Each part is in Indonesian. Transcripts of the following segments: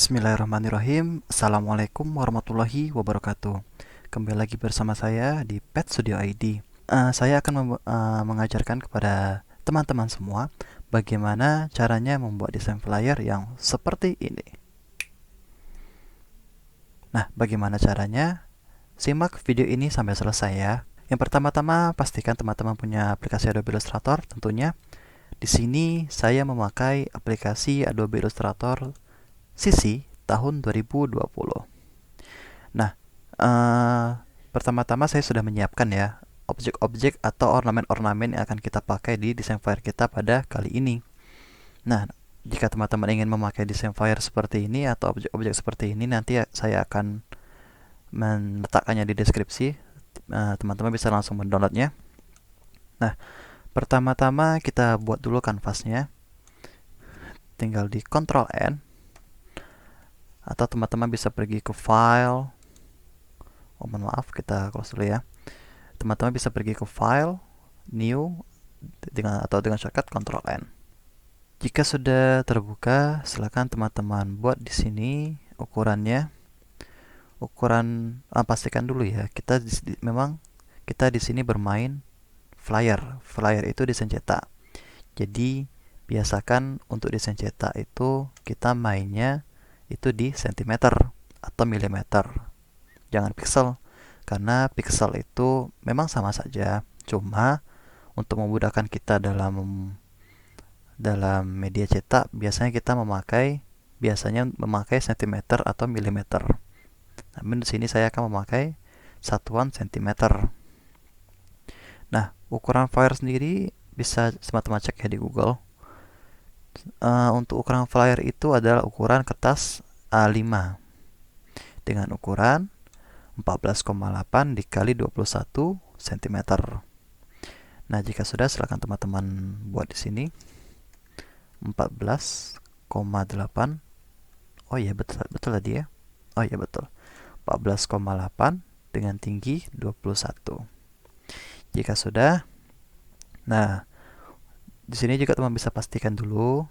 Bismillahirrahmanirrahim. Assalamualaikum warahmatullahi wabarakatuh. Kembali lagi bersama saya di Pet Studio ID. Saya akan mengajarkan kepada teman-teman semua bagaimana caranya membuat desain flyer yang seperti ini. Nah, bagaimana caranya? Simak video ini sampai selesai ya. Yang pertama-tama, pastikan teman-teman punya aplikasi Adobe Illustrator tentunya. Di sini saya memakai aplikasi Adobe Illustrator CC tahun 2020. Nah, pertama-tama saya sudah menyiapkan ya objek-objek atau ornamen-ornamen yang akan kita pakai di desain flyer kita pada kali ini. Nah, jika teman-teman ingin memakai desain flyer seperti ini atau objek-objek seperti ini, nanti saya akan meletakkannya di deskripsi. Teman-teman bisa langsung mendownloadnya. Nah, pertama-tama kita buat dulu kanvasnya. Tinggal di Ctrl N, atau teman-teman bisa pergi ke file. Mohon maaf, kita close dulu ya. Teman-teman bisa pergi ke file, new, dengan shortcut Ctrl N. Jika sudah terbuka, silakan teman-teman buat di sini ukurannya. Pastikan dulu ya, memang kita di sini bermain flyer. Flyer itu desain cetak. Jadi biasakan untuk desain cetak itu kita mainnya itu di cm atau milimeter, jangan pixel, karena pixel itu memang sama saja, cuma untuk memudahkan kita dalam media cetak biasanya kita memakai cm atau milimeter. Namun di sini saya akan memakai satuan cm. Nah, ukuran flyer sendiri bisa teman-teman cek ya di Google. Untuk ukuran flyer itu adalah ukuran kertas A5 dengan ukuran 14,8 dikali 21 cm. Nah, jika sudah, silakan teman-teman buat di sini 14,8. Oh iya, betul tadi ya. Oh iya, betul. 14,8 dengan tinggi 21. Jika sudah, nah, di sini juga teman bisa pastikan dulu,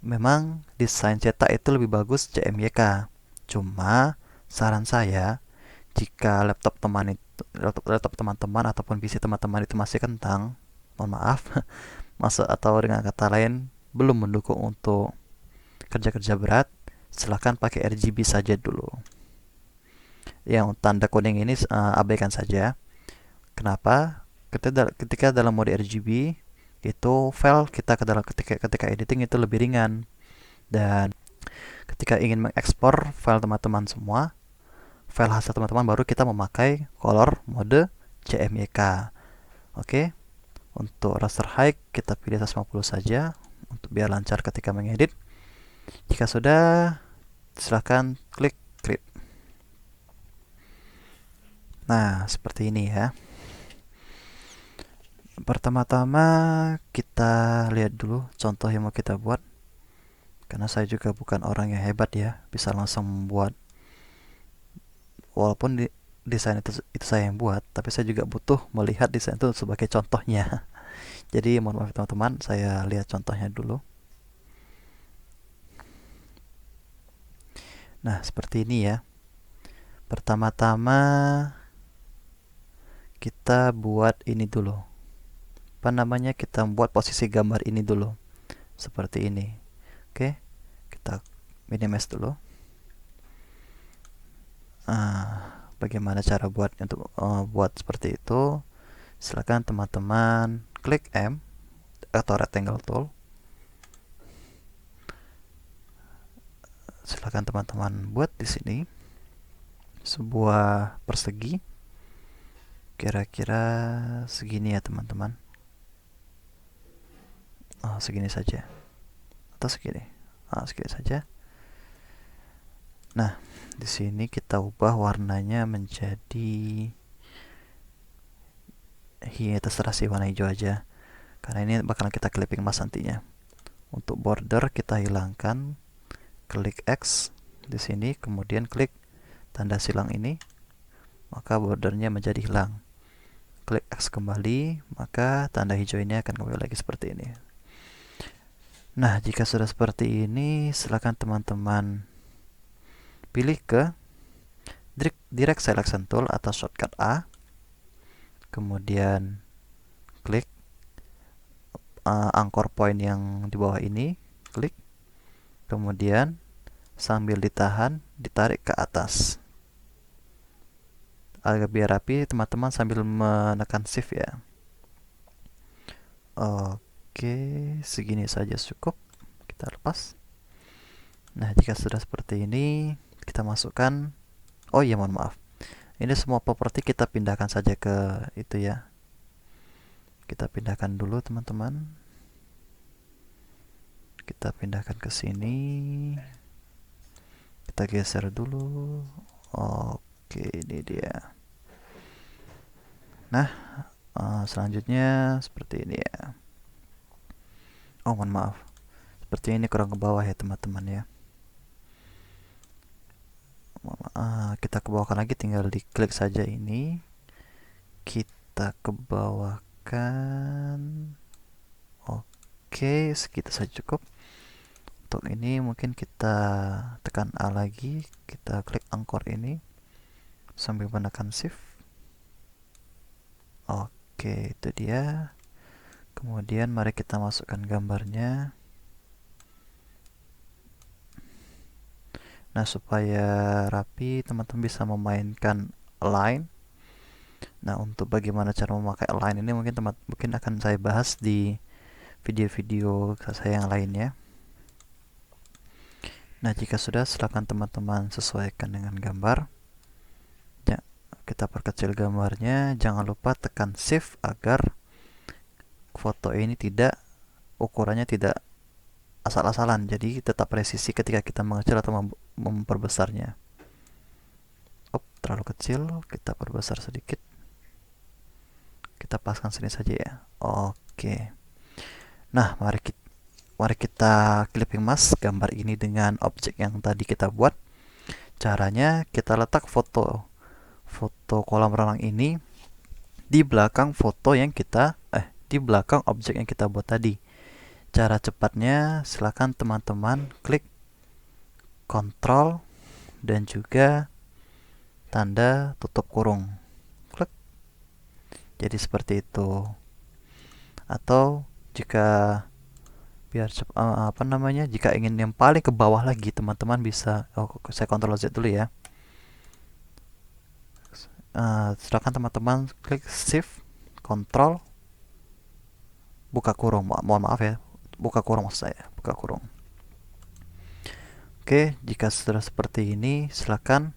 memang desain cetak itu lebih bagus CMYK. Cuma saran saya, jika laptop teman-teman ataupun PC teman-teman itu masih kentang, mohon maaf, atau dengan kata lain belum mendukung untuk kerja-kerja berat, silahkan pakai RGB saja dulu. Yang tanda kuning ini abaikan saja. Kenapa? Ketika dalam mode RGB itu file kita ketika editing itu lebih ringan, dan ketika ingin mengekspor file teman-teman semua, file hasil teman-teman, baru kita memakai color mode CMYK. Oke. Untuk raster height kita pilih 150 saja untuk biar lancar ketika mengedit. Jika sudah, silahkan klik create. Nah, seperti ini ya. Pertama-tama kita lihat dulu contoh yang mau kita buat, karena saya juga bukan orang yang hebat ya bisa langsung membuat, walaupun desain itu saya yang buat, tapi saya juga butuh melihat desain itu sebagai contohnya. Jadi mohon maaf teman-teman, saya lihat contohnya dulu. Nah, seperti ini ya. Pertama-tama kita buat ini dulu, kita buat posisi gambar ini dulu seperti ini. Oke, kita minimize dulu. Bagaimana cara buat seperti itu? Silakan teman-teman klik M atau rectangle tool. Silakan teman-teman buat di sini sebuah persegi kira-kira segini ya teman-teman. Segini saja atau segini. Segini saja. Nah, di sini kita ubah warnanya menjadi terserah sih, warna hijau aja, karena ini bakalan kita clipping mas nantinya. Untuk border kita hilangkan, klik X di sini, kemudian klik tanda silang ini, maka bordernya menjadi hilang. Klik X kembali, maka tanda hijau ini akan kembali lagi seperti ini. Nah, jika sudah seperti ini, silakan teman-teman pilih ke Direct Selection Tool atau shortcut A, kemudian klik anchor point yang di bawah ini, klik, kemudian sambil ditahan, ditarik ke atas. Agak biar rapi, teman-teman sambil menekan shift ya. Oke, segini saja cukup. Kita lepas. Nah, jika sudah seperti ini, kita masukkan. Oh iya, mohon maaf. Ini semua properti kita pindahkan saja ke itu ya. Kita pindahkan dulu, teman-teman. Kita pindahkan ke sini. Kita geser dulu. Oke, ini dia. Nah, selanjutnya seperti ini ya. Oh, mohon maaf. Seperti ini kurang ke bawah ya, teman-teman ya. Kita ke bawahkan lagi, tinggal diklik saja ini. Kita ke bawahkan. Oke, segitu saja cukup. Untuk ini mungkin kita tekan A lagi, kita klik anchor ini sambil menekan shift. Oke, itu dia. Kemudian mari kita masukkan gambarnya. Nah, supaya rapi, teman-teman bisa memainkan align. Nah, untuk bagaimana cara memakai align ini mungkin akan saya bahas di video-video saya yang lainnya. Nah, jika sudah, silakan teman-teman sesuaikan dengan gambar. Ya, kita perkecil gambarnya. Jangan lupa tekan shift agar foto ini ukurannya tidak asal-asalan. Jadi tetap presisi ketika kita mengecil atau memperbesarnya. Terlalu kecil, kita perbesar sedikit. Kita paskan sini saja ya. Oke. Nah, mari kita clipping mask gambar ini dengan objek yang tadi kita buat. Caranya kita letak foto kolam renang ini di belakang di belakang objek yang kita buat tadi. Cara cepatnya, silakan teman-teman klik Ctrl dan juga tanda tutup kurung. Klik. Jadi seperti itu. Atau jika jika ingin yang paling ke bawah lagi, teman-teman bisa saya Ctrl Z dulu ya. Silakan teman-teman klik shift Ctrl buka kurung. Mohon maaf ya, buka kurung maksud saya, buka kurung. Oke, jika sudah seperti ini, silakan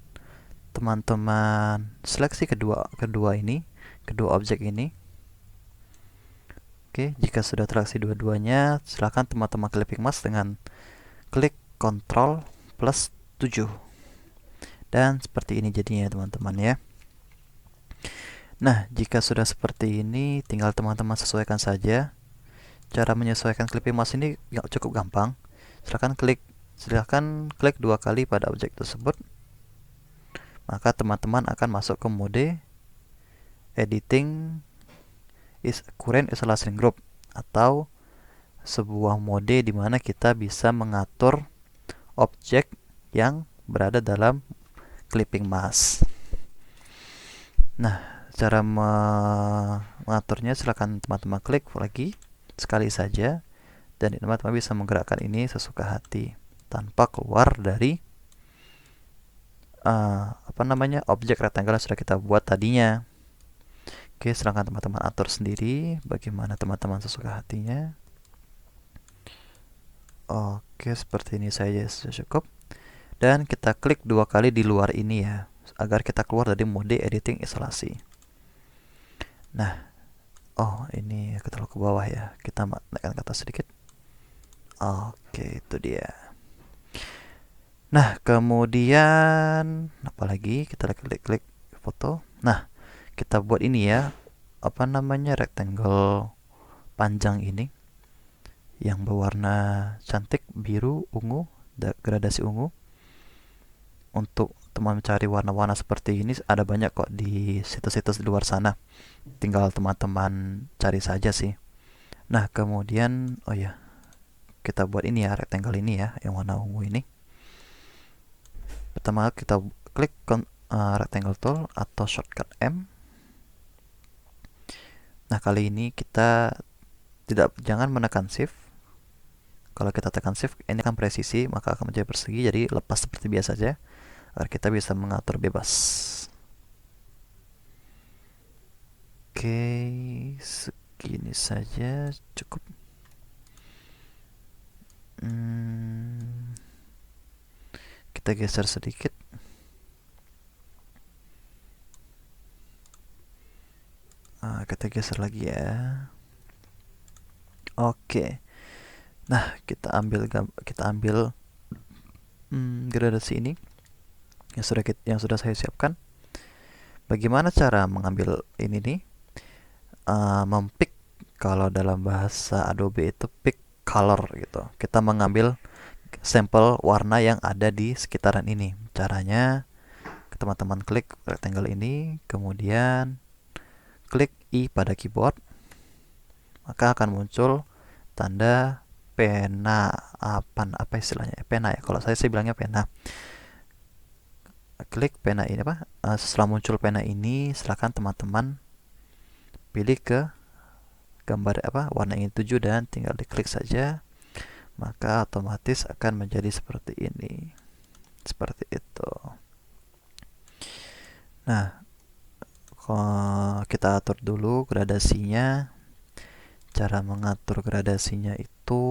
teman-teman seleksi kedua objek ini. Oke, jika sudah terselecti dua-duanya, silakan teman-teman clipping mask dengan klik Ctrl plus 7. Dan seperti ini jadinya teman-teman ya. Nah, jika sudah seperti ini, tinggal teman-teman sesuaikan saja. Cara menyesuaikan clipping mask ini cukup gampang. Silakan klik 2 kali pada objek tersebut. Maka teman-teman akan masuk ke mode editing current isolation group, atau sebuah mode di mana kita bisa mengatur objek yang berada dalam clipping mask. Nah, cara mengaturnya silakan teman-teman klik lagi sekali saja, dan teman-teman bisa menggerakkan ini sesuka hati tanpa keluar dari objek rectangle yang sudah kita buat tadinya. Oke, silakan teman-teman atur sendiri bagaimana teman-teman sesuka hatinya. Oke, seperti ini saja sudah cukup. Dan kita klik 2 kali di luar ini ya, agar kita keluar dari mode editing isolasi. Nah, ini terlalu ke bawah ya. Kita naikkan ke atas sedikit. Oke, itu dia. Nah, kemudian apalagi kita klik foto. Nah, kita buat ini ya, rectangle panjang ini yang berwarna cantik biru ungu, gradasi ungu. Untuk teman mencari warna-warna seperti ini ada banyak kok di situs-situs di luar sana. Tinggal teman-teman cari saja sih. Nah, kemudian kita buat ini ya, rectangle ini ya, yang warna ungu ini. Pertama kita klik rectangle tool atau shortcut M. Nah, kali ini kita jangan menekan shift. Kalau kita tekan shift, ini akan presisi, maka akan menjadi persegi, jadi lepas seperti biasa saja agar kita bisa mengatur bebas. Oke, segini saja cukup. Kita geser sedikit. Kita geser lagi ya. Oke. Nah, kita ambil gradasi ini yang sudah saya siapkan. Bagaimana cara mengambil ini nih? Mempick, kalau dalam bahasa Adobe itu pick color gitu. Kita mengambil sampel warna yang ada di sekitaran ini. Caranya, teman-teman klik rectangle ini, kemudian klik I pada keyboard, maka akan muncul tanda pena. Apa istilahnya? Pena ya. Kalau saya bilangnya pena. Klik pena ini setelah muncul pena ini, silakan teman-teman pilih ke gambar warna yang dituju dan tinggal diklik saja, maka otomatis akan menjadi seperti ini. Seperti itu. Nah, kita atur dulu gradasinya. Cara mengatur gradasinya itu,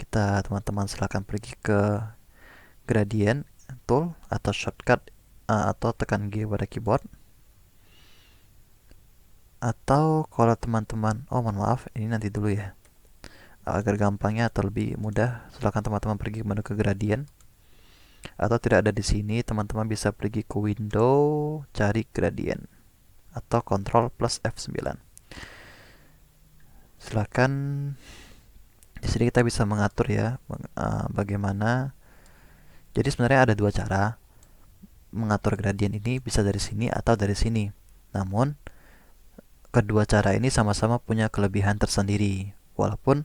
teman-teman silakan pergi ke gradient tool atau shortcut atau tekan G pada keyboard. Atau kalau teman-teman, mohon maaf, ini nanti dulu ya. Agar gampangnya atau lebih mudah, silakan teman-teman pergi menu ke gradient. Atau tidak ada di sini, teman-teman bisa pergi ke window, cari gradient atau Ctrl plus F9. Silakan, di sini kita bisa mengatur ya bagaimana. Jadi sebenarnya ada dua cara mengatur gradient ini, bisa dari sini atau dari sini. Namun kedua cara ini sama-sama punya kelebihan tersendiri. Walaupun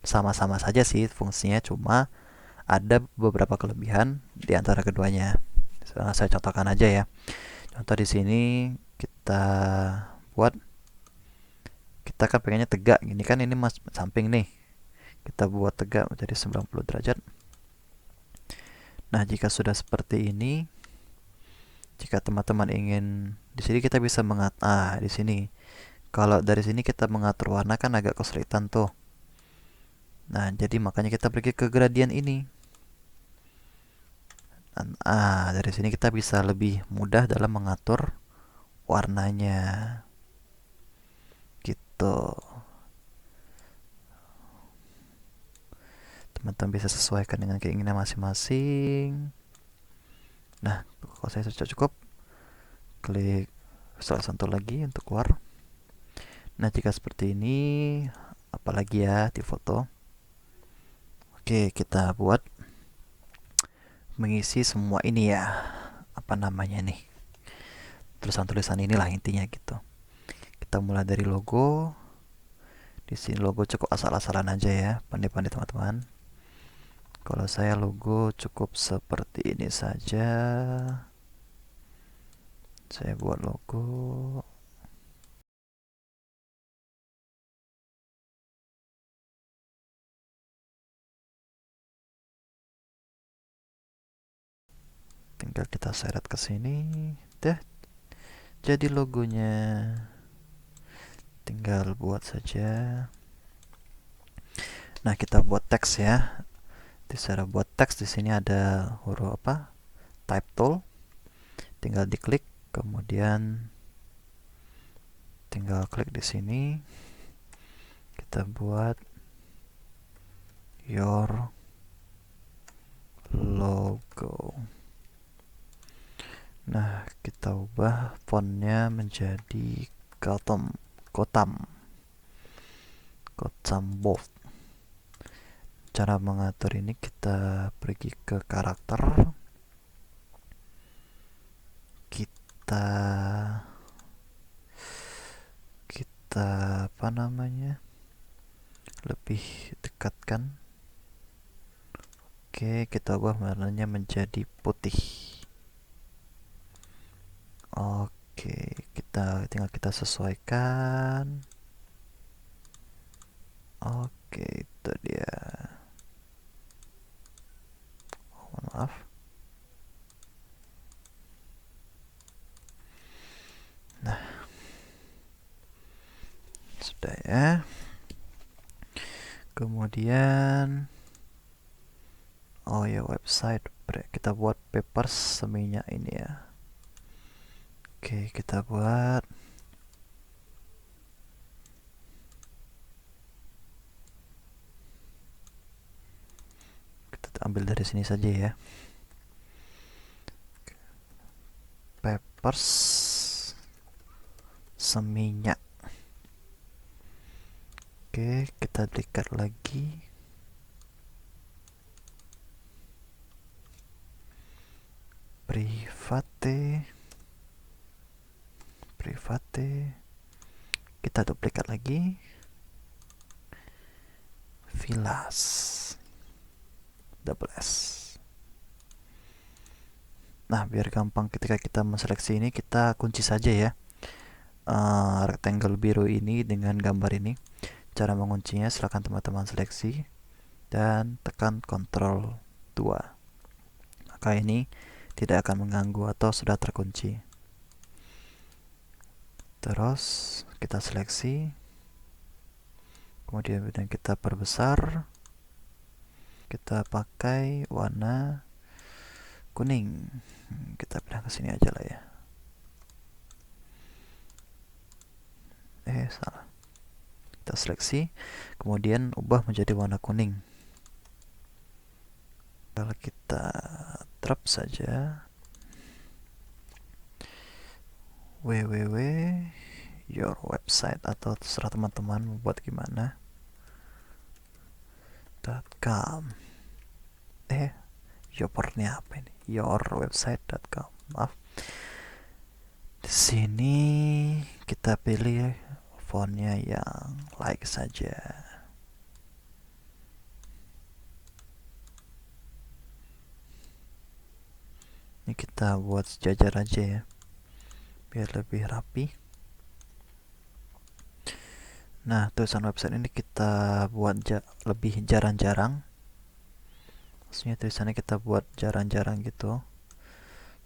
sama-sama saja sih fungsinya, cuma ada beberapa kelebihan di antara keduanya. Saya contohkan aja ya. Contoh di sini kita buat, kita kan pengennya tegak gini kan, ini samping nih. Kita buat tegak menjadi 90 derajat. Nah, jika sudah seperti ini, jika teman-teman ingin, di sini kita bisa di sini. Kalau dari sini kita mengatur warna kan agak kesulitan tuh. Nah, jadi makanya kita pergi ke gradient ini. Dan, dari sini kita bisa lebih mudah dalam mengatur warnanya. Gitu. Teman-teman bisa sesuaikan dengan keinginan masing-masing. Nah, kalau saya sudah cukup, klik salah satu lagi untuk keluar. Nah, jika seperti ini, apalagi ya di foto. Oke, kita buat mengisi semua ini ya. Apa namanya nih? Tulisan-tulisan inilah intinya gitu. Kita mulai dari logo. Di sini logo cukup asal-asalan aja ya, pandai-pandai teman-teman. Kalau saya logo cukup seperti ini saja. Saya buat logo. Tinggal kita seret ke sini. Deh, jadi logonya. Tinggal buat saja. Nah, kita buat teks ya. Di cara buat teks di sini ada huruf type tool. Tinggal diklik, kemudian tinggal klik di sini. Kita buat your logo. Nah, kita ubah fontnya menjadi Gotham bold. Cara mengatur ini, kita pergi ke karakter, kita lebih dekatkan Oke, kita ubah warnanya menjadi putih. Oke, kita sesuaikan. Oke, itu dia. Mohon maaf. Nah, sudah ya. Kemudian, oh ya, website. Kita buat papers seminyak ini ya. Oke, kita buat. Kita ambil dari sini saja ya. Papers seminyak. Oke, kita dekat lagi. Private. Kita duplikat lagi. Vilas. Double S. Nah, biar gampang ketika kita menseleksi ini, kita kunci saja ya rectangle biru ini dengan gambar ini. Cara menguncinya, silakan teman-teman seleksi dan tekan Ctrl 2. Maka ini tidak akan mengganggu atau sudah terkunci. Terus kita seleksi, kemudian kita perbesar. Kita pakai warna kuning. Kita pindah ke sini aja lah ya. Salah. Kita seleksi, kemudian ubah menjadi warna kuning. Kalau kita drop saja www your website, atau terserah teman-teman membuat gimana .com. Yourportnya apa ini? Yourwebsite.com. Maaf. Di sini kita pilih fontnya yang like saja. Ini kita buat sejajar aja ya, biar lebih rapi. Nah, tulisan website ini kita buat lebih jarang-jarang. Maksudnya tulisannya kita buat jarang-jarang gitu,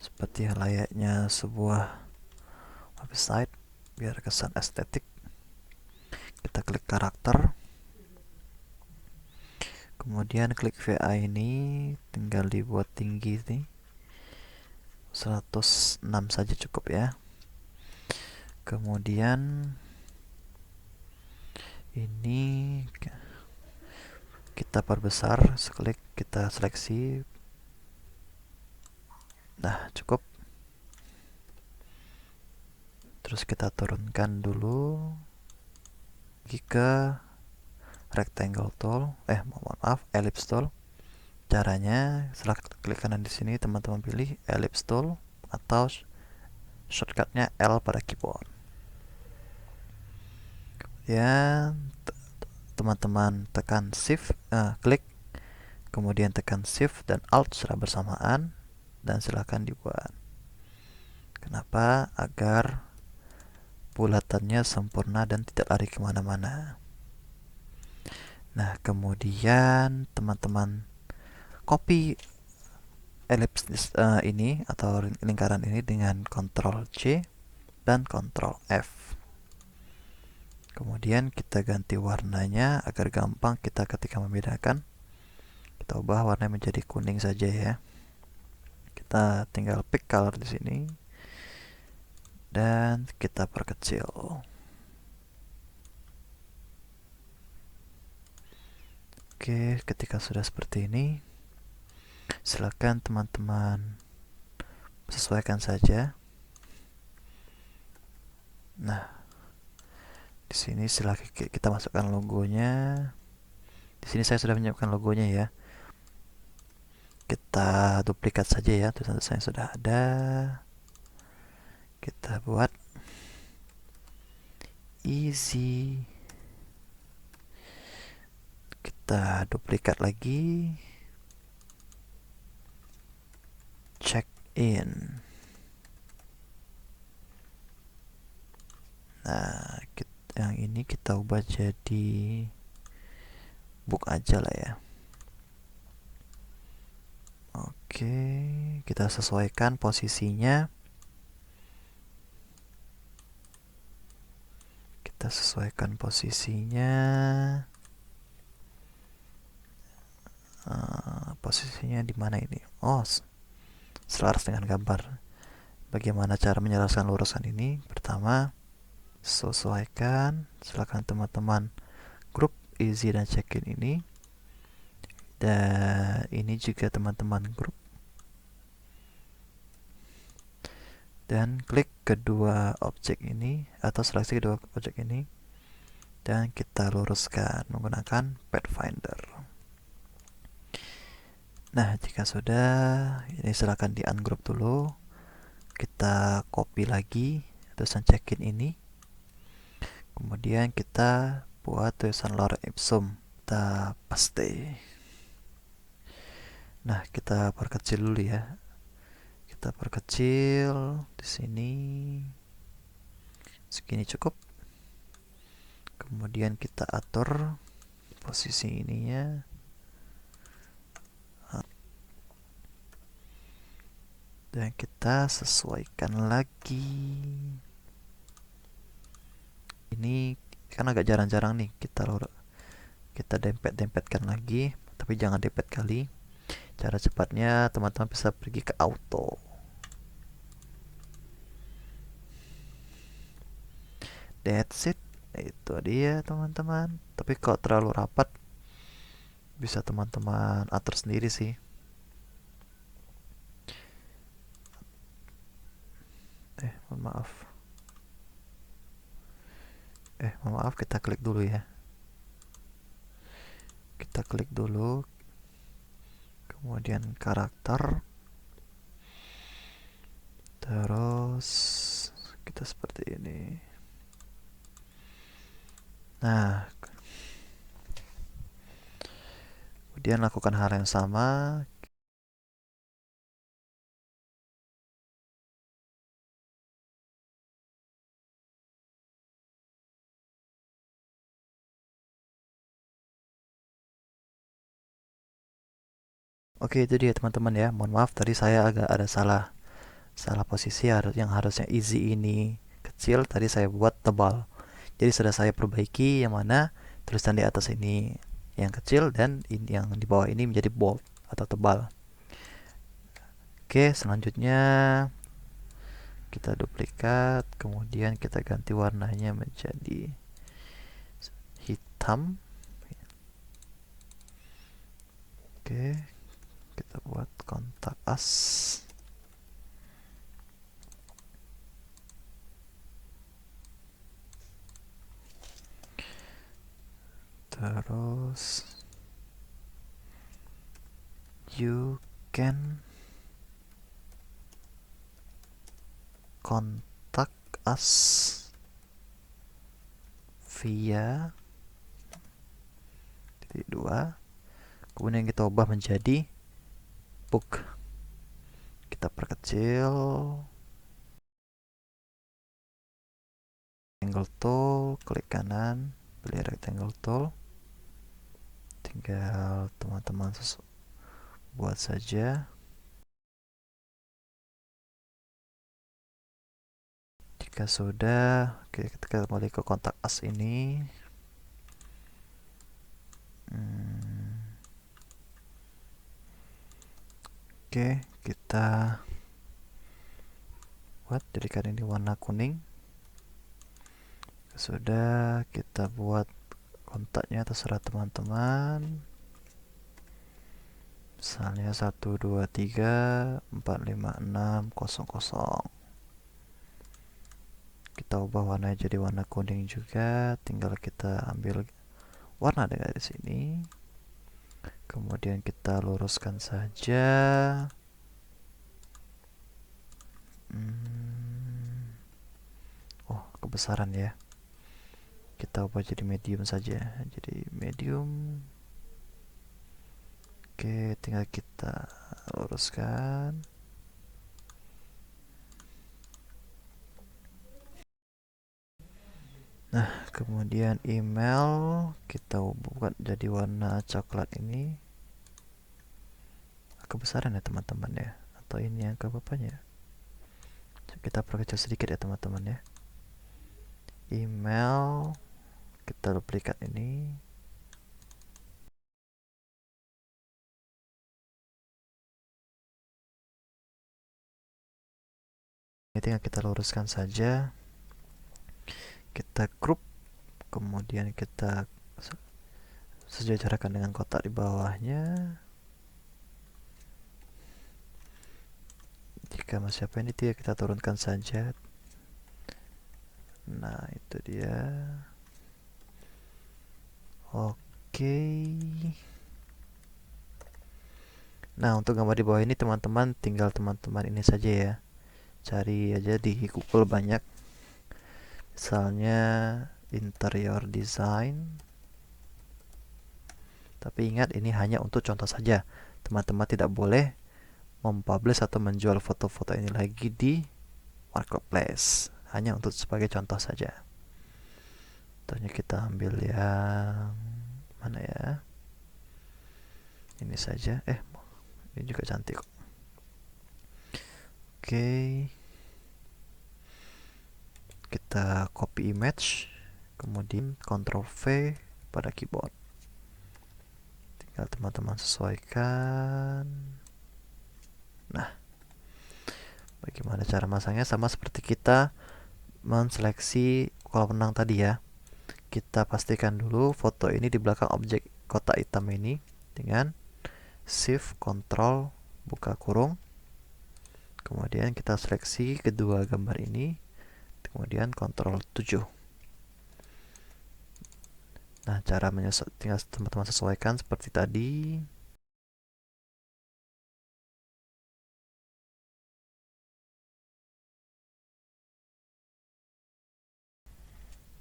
seperti layaknya sebuah website, biar kesan estetik. Kita klik karakter, kemudian klik VA ini, tinggal dibuat tinggi nih, 106 saja cukup ya. Kemudian ini kita perbesar, seklik kita seleksi. Nah, cukup. Terus kita turunkan dulu lagi ke rectangle tool, mohon maaf, ellipse tool. Caranya, setelah klik kanan di sini, teman-teman pilih ellipse tool atau shortcutnya L pada keyboard. Ya, teman-teman tekan shift, klik, kemudian tekan shift dan alt secara bersamaan, dan silahkan dibuat. Kenapa? Agar bulatannya sempurna dan tidak lari kemana-mana. Nah, kemudian teman-teman copy ellipse ini atau lingkaran ini dengan Ctrl C dan Ctrl F. Kemudian kita ganti warnanya agar gampang kita ketika membedakan. Kita ubah warna menjadi kuning saja ya. Kita tinggal pick color di sini dan kita perkecil. Oke, ketika sudah seperti ini, silakan teman-teman sesuaikan saja. Nah, di sini silakan kita masukkan logonya. Di sini saya sudah menyiapkan logonya ya. Kita duplikat saja ya, tulisan-tulisan yang sudah ada. Kita buat easy. Kita duplikat lagi. check in. Nah, yang ini kita ubah jadi book aja lah ya. Oke, kita sesuaikan posisinya. Kita sesuaikan posisinya. Posisinya di mana ini? Oh, selaras dengan gambar. Bagaimana cara menjelaskan lurusan ini? Pertama, sesuaikan. Silakan teman-teman grup easy dan check-in ini. Dan ini juga teman-teman grup. Dan klik kedua objek ini atau seleksi kedua objek ini dan kita luruskan menggunakan Pathfinder. Nah, jika sudah, ini silakan di ungroup dulu. Kita copy lagi tulisan check-in ini. Kemudian kita buat tulisan lorem ipsum. Kita paste. Nah, kita perkecil dulu ya. Kita perkecil di sini. Segini cukup. Kemudian kita atur posisi ininya. Dan kita sesuaikan lagi. Ini kan agak jarang-jarang nih kita dempet-dempetkan lagi, tapi jangan dempet kali. Cara cepatnya teman-teman bisa pergi ke auto. That's it. Itu dia teman-teman. Tapi kalau terlalu rapat bisa teman-teman atur sendiri sih. Maaf. Maaf, kita klik dulu ya. Kita klik dulu. Kemudian karakter. Terus kita seperti ini. Nah, kemudian lakukan hal yang sama. Oke, itu dia teman-teman ya. Mohon maaf tadi saya agak ada salah posisi. Yang harusnya easy ini kecil, tadi saya buat tebal. Jadi sudah saya perbaiki, yang mana tulisan di atas ini yang kecil dan yang di bawah ini menjadi bold atau tebal. Oke, selanjutnya kita duplikat, kemudian kita ganti warnanya menjadi hitam. Oke, kita buat kontak as. Terus you can contact us via titik 2. Kemudian kita ubah menjadi book. Kita perkecil. Rectangle tool, klik kanan, pilih rectangle tool. Tinggal teman-teman buat saja. Jika sudah, oke, kita kembali ke kontak as ini. Oke, kita buat jadikan ini warna kuning. Sudah, kita buat kontaknya terserah teman-teman. Misalnya 123456000. Kita ubah warnanya jadi warna kuning juga, tinggal kita ambil warna dari sini, kemudian kita luruskan saja. Oh, kebesaran ya, kita ubah jadi medium saja, jadi medium. Oke, tinggal kita luruskan. Nah, kemudian email kita buat jadi warna coklat ini. Kebesaran ya teman-teman ya, atau ini yang ke bapaknya. Kita perkecil sedikit ya teman-teman ya. Email kita duplikat ini. Ini tinggal kita luruskan saja. Kita group, kemudian kita sejarakan dengan kotak di bawahnya. Jika masih apa ini kita turunkan saja. Nah, itu dia. Oke. Nah, untuk gambar di bawah ini teman-teman tinggal teman-teman ini saja ya. Cari aja di Google banyak. Misalnya interior design. Tapi ingat ini hanya untuk contoh saja. Teman-teman tidak boleh mempublish atau menjual foto-foto ini lagi di marketplace. Hanya untuk sebagai contoh saja. Contohnya kita ambil yang mana ya? Ini saja. Ini juga cantik. Oke. Kita copy image, kemudian Ctrl V pada keyboard. Tinggal teman-teman sesuaikan. Nah, bagaimana cara masangnya? Sama seperti kita menseleksi kolam renang tadi ya. Kita pastikan dulu foto ini di belakang objek kotak hitam ini dengan Shift Ctrl buka kurung. Kemudian kita seleksi kedua gambar ini, kemudian Ctrl 7. Nah, cara tinggal teman-teman sesuaikan seperti tadi.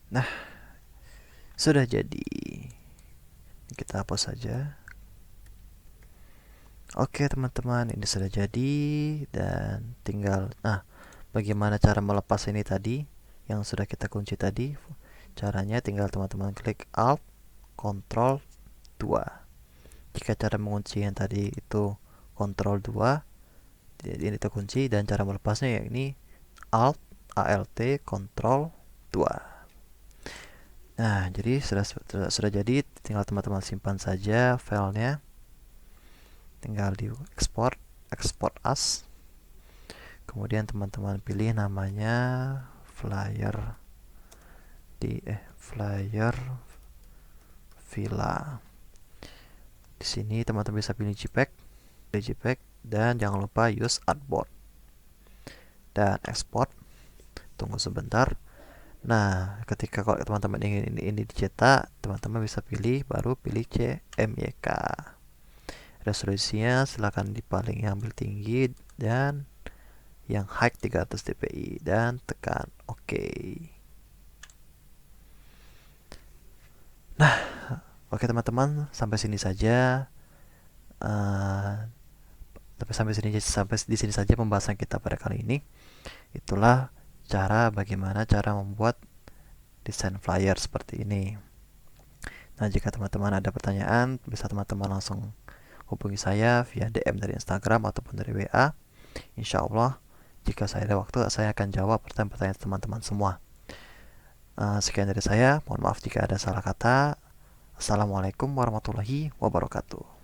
Nah, sudah jadi. Kita hapus saja. Oke teman-teman, ini sudah jadi dan tinggal. Nah, bagaimana cara melepas ini tadi yang sudah kita kunci tadi? Caranya tinggal teman-teman klik Alt Ctrl 2. Jika cara mengunci yang tadi itu Ctrl 2, jadi ini terkunci, dan cara melepasnya yakni Alt Ctrl 2. Nah, jadi sudah jadi, tinggal teman-teman simpan saja filenya. Tinggal di export as. Kemudian teman-teman pilih namanya flyer villa. Di sini teman-teman bisa pilih JPEG dan jangan lupa use artboard. Dan export. Tunggu sebentar. Nah, ketika kalau teman-teman ingin ini dicetak, teman-teman bisa baru pilih CMYK. Resolusinya silahkan paling yang ambil tinggi dan yang high 300 dpi dan tekan OK. Nah, oke teman-teman, sampai sini saja. Sampai di sini saja pembahasan kita pada kali ini. Itulah bagaimana cara membuat desain flyer seperti ini. Nah, jika teman-teman ada pertanyaan, bisa teman-teman langsung hubungi saya via DM dari Instagram ataupun dari WA. Insya Allah, jika saya ada waktu, saya akan jawab pertanyaan-pertanyaan teman-teman semua. Sekian dari saya. Mohon maaf jika ada salah kata. Assalamualaikum warahmatullahi wabarakatuh.